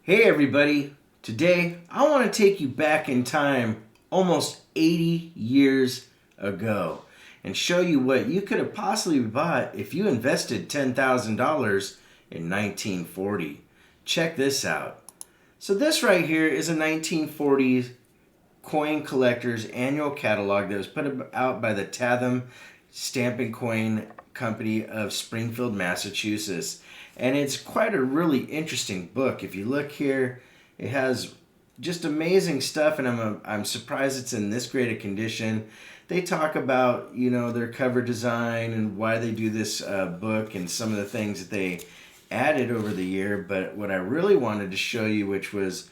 Hey everybody, today I want to take you back in time almost 80 years ago and show you what you could have possibly bought if you invested $10,000 in 1940. Check this out. So this right here is a 1940s coin collector's annual catalog that was put out by the Tatham Stamping Coin Company of Springfield, Massachusetts. And it's quite a really interesting book. If you look here, it has just amazing stuff, and I'm surprised it's in this great a condition. They talk about their cover design and why they do this book and some of the things that they added over the year. But what I really wanted to show you, which was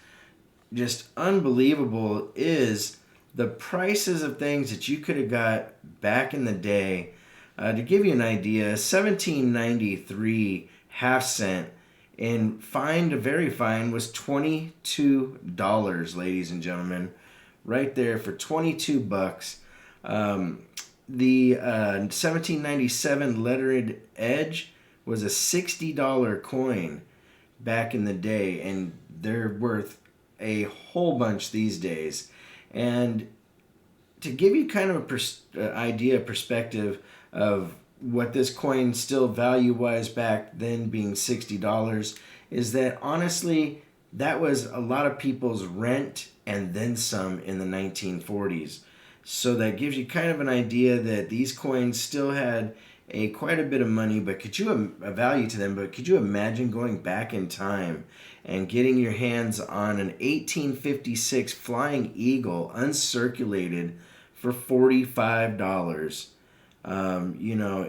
just unbelievable, is the prices of things that you could have got back in the day. To give you an idea, 1793 half cent in fine to very fine was $22, ladies and gentlemen, right there for 22 bucks. The 1797 lettered edge was a $60 coin back in the day, and they're worth a whole bunch these days. And to give you kind of a perspective of what this coin still value-wise back then being $60, is that honestly that was a lot of people's rent and then some in the 1940s. So that gives you kind of an idea that these coins still had quite a bit of money, but a value to them. But could you imagine going back in time and getting your hands on an 1856 Flying Eagle uncirculated for $45?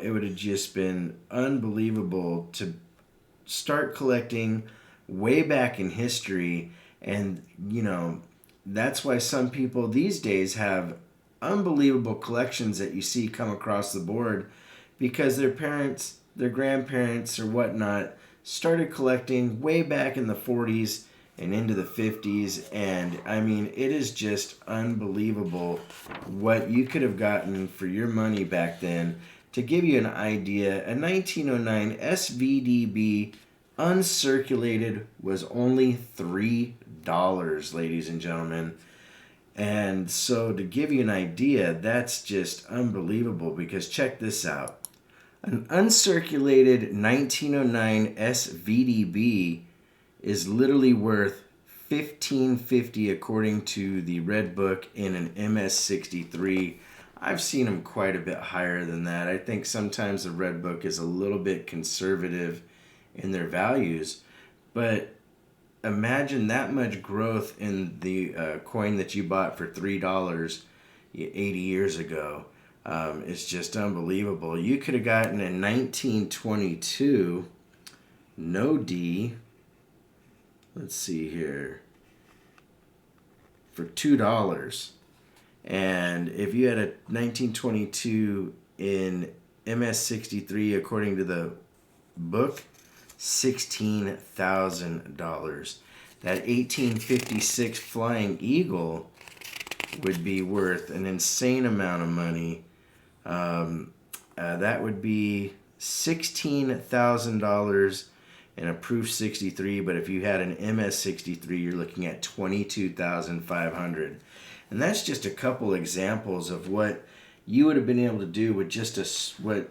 It would have just been unbelievable to start collecting way back in history. And that's why some people these days have unbelievable collections that you see come across the board, because their parents, their grandparents, or whatnot started collecting way back in the 40s and into the 50s. And I mean, it is just unbelievable what you could have gotten for your money back then. To give you an idea, a 1909 SVDB uncirculated was only $3, ladies and gentlemen. And so to give you an idea, that's just unbelievable, because check this out. An uncirculated 1909 SVDB is literally worth $15.50 according to the Red Book in an MS-63. I've seen them quite a bit higher than that. I think sometimes the Red Book is a little bit conservative in their values, but imagine that much growth in the coin that you bought for $3 80 years ago. It's just unbelievable. You could have gotten in 1922, no D, let's see here, for $2. And if you had a 1922 in MS-63, according to the book, $16,000. That 1856 Flying Eagle would be worth an insane amount of money. That would be $16,000 in a Proof 63, but if you had an MS-63, you're looking at $22,500. And that's just a couple examples of what you would have been able to do with just what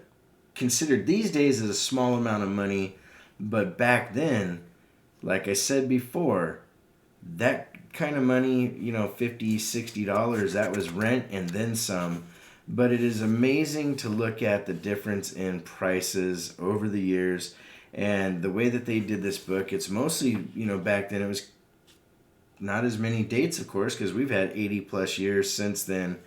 considered these days as a small amount of money. But back then, like I said before, that kind of money, $50, $60, that was rent and then some. But it is amazing to look at the difference in prices over the years. And the way that they did this book, it's mostly, back then it was not as many dates, of course, because we've had 80 plus years since then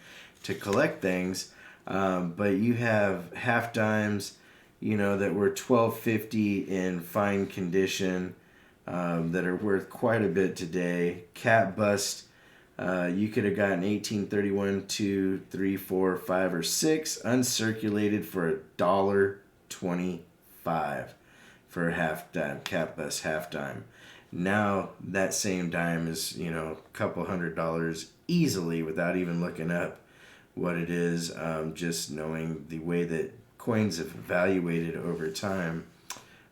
to collect things. But you have half dimes, that were $12.50 in fine condition, that are worth quite a bit today. Cat bust, you could have gotten 1831, 2, 3, 4, 5, or 6 uncirculated for $1.25 for a half dime, cat bust half dime. Now that same dime is, a couple $100 easily without even looking up what it is, just knowing the way that coins have evaluated over time.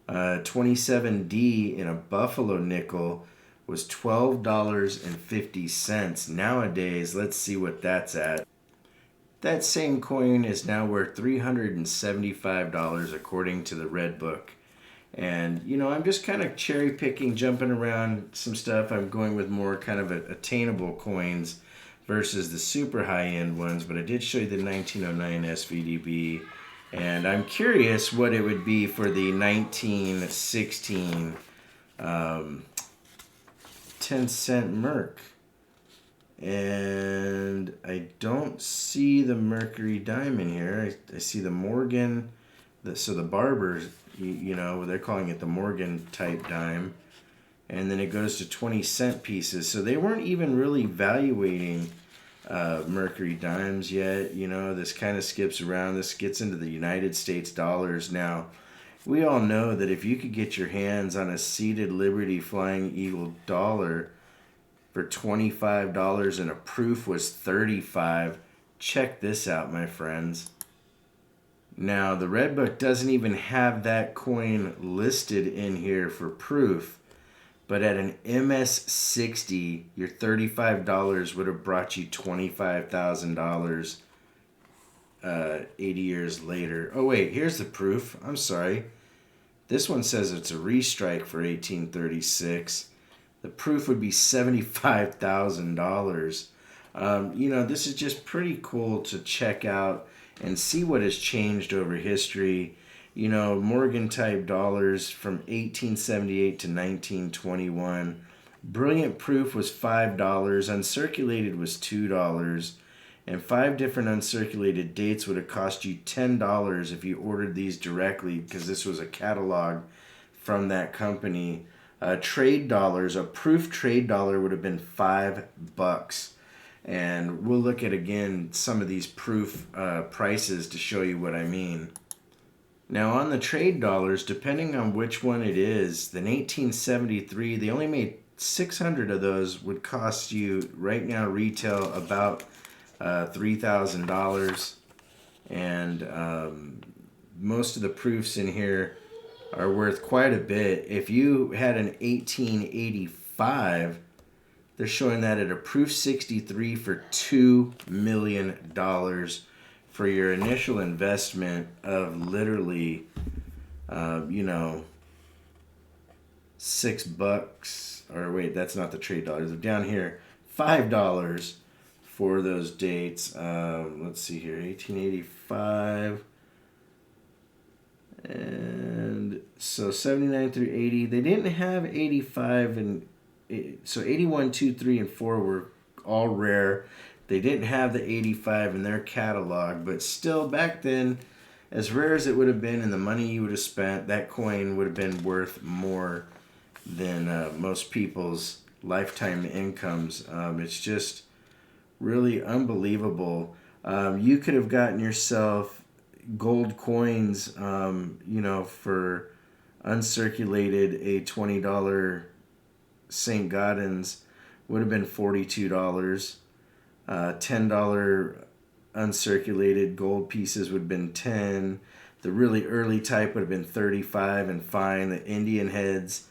27D in a buffalo nickel was $12.50. Nowadays, let's see what that's at. That same coin is now worth $375 according to the Red Book. And, I'm just kind of cherry picking, jumping around some stuff. I'm going with more kind of attainable coins versus the super high end ones. But I did show you the 1909 SVDB. And I'm curious what it would be for the 1916 10-cent Merc. And I don't see the Mercury dime in here. I see the Morgan, so the Barber, they're calling it the Morgan type dime. And then it goes to 20-cent pieces. So they weren't even really evaluating Mercury dimes yet. This kind of skips around. This gets into the United States dollars. Now, we all know that if you could get your hands on a seated Liberty Flying Eagle dollar for $25 and a proof was $35, check this out, my friends. Now, the Red Book doesn't even have that coin listed in here for proof, but at an MS-60, your $35 would have brought you $25,000 80 years later. Oh, wait, here's the proof. I'm sorry. This one says it's a restrike for 1836. The proof would be $75,000. This is just pretty cool to check out and see what has changed over history. Morgan type dollars from 1878 to 1921. Brilliant proof was $5. Uncirculated was $2. And 5 different uncirculated dates would have cost you $10 if you ordered these directly, because this was a catalog from that company. Trade dollars, a proof trade dollar would have been $5. And we'll look at, again, some of these proof prices to show you what I mean. Now, on the trade dollars, depending on which one it is, in 1873, they only made 600 of those, would cost you, right now, retail about $3,000. And most of the proofs in here are worth quite a bit. If you had an 1885, they're showing that at a proof 63 for $2 million for your initial investment of literally, $6. Or wait, that's not the trade dollars. Down here, $5 for those dates. Let's see here, 1885. And so 79 through 80, they didn't have 85, and so 81, 2, 3, and 4 were all rare. They didn't have the 85 in their catalog, but still back then, as rare as it would have been and the money you would have spent, that coin would have been worth more than most people's lifetime incomes. It's just really unbelievable. You could have gotten yourself gold coins, for uncirculated. A $20 St. Gaudens would have been $42. $10 uncirculated gold pieces would have been $10. The really early type would have been $35 and fine. The Indian heads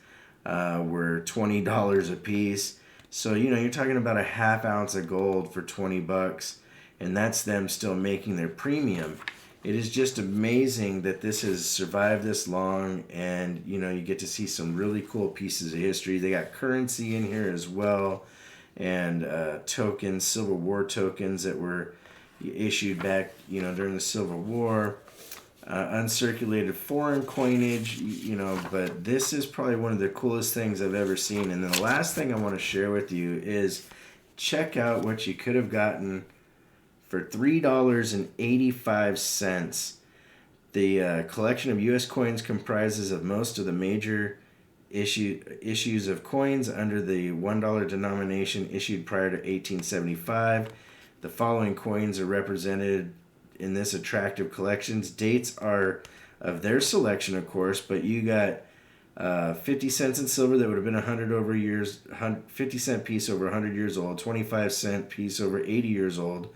were $20 a piece. So, you're talking about a half ounce of gold for $20, and that's them still making their premium. It is just amazing that this has survived this long, and you get to see some really cool pieces of history. They got currency in here as well, and tokens, Civil War tokens that were issued back during the Civil War. Uncirculated foreign coinage, but this is probably one of the coolest things I've ever seen. And then the last thing I want to share with you is check out what you could have gotten for $3.85. The collection of U.S. coins comprises of most of the major issues of coins under the $1 denomination issued prior to 1875. The following coins are represented in this attractive collections. Dates are of their selection, of course, but you got 50 cents in silver that would have been 100 over years, 50-cent piece over 100 years old, 25-cent piece over 80 years old,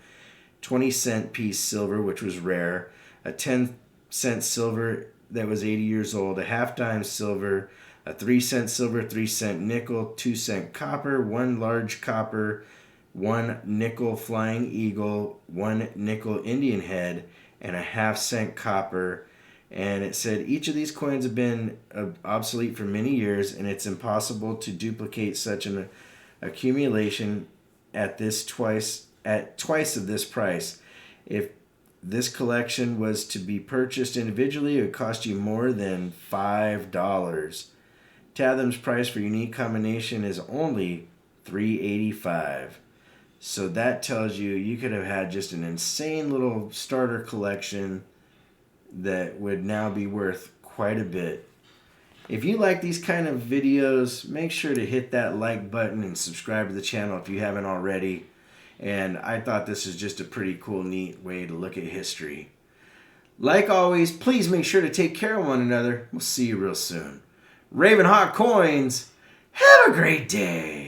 20-cent piece silver, which was rare, a 10-cent silver that was 80 years old, a half dime silver, a 3-cent silver, 3-cent nickel, 2-cent copper, 1 large copper, 1 nickel flying eagle, 1 nickel Indian head, and a 1/2-cent copper. And it said each of these coins have been obsolete for many years, and it's impossible to duplicate such an accumulation at twice of this price. If this collection was to be purchased individually, it would cost you more than $5. Tathem's price for unique combination is only $3.85. So that tells you you could have had just an insane little starter collection that would now be worth quite a bit. If you like these kind of videos, make sure to hit that like button and subscribe to the channel if you haven't already. And I thought this is just a pretty cool, neat way to look at history. Like always, please make sure to take care of one another. We'll see you real soon. Raven Hawk Coins, have a great day.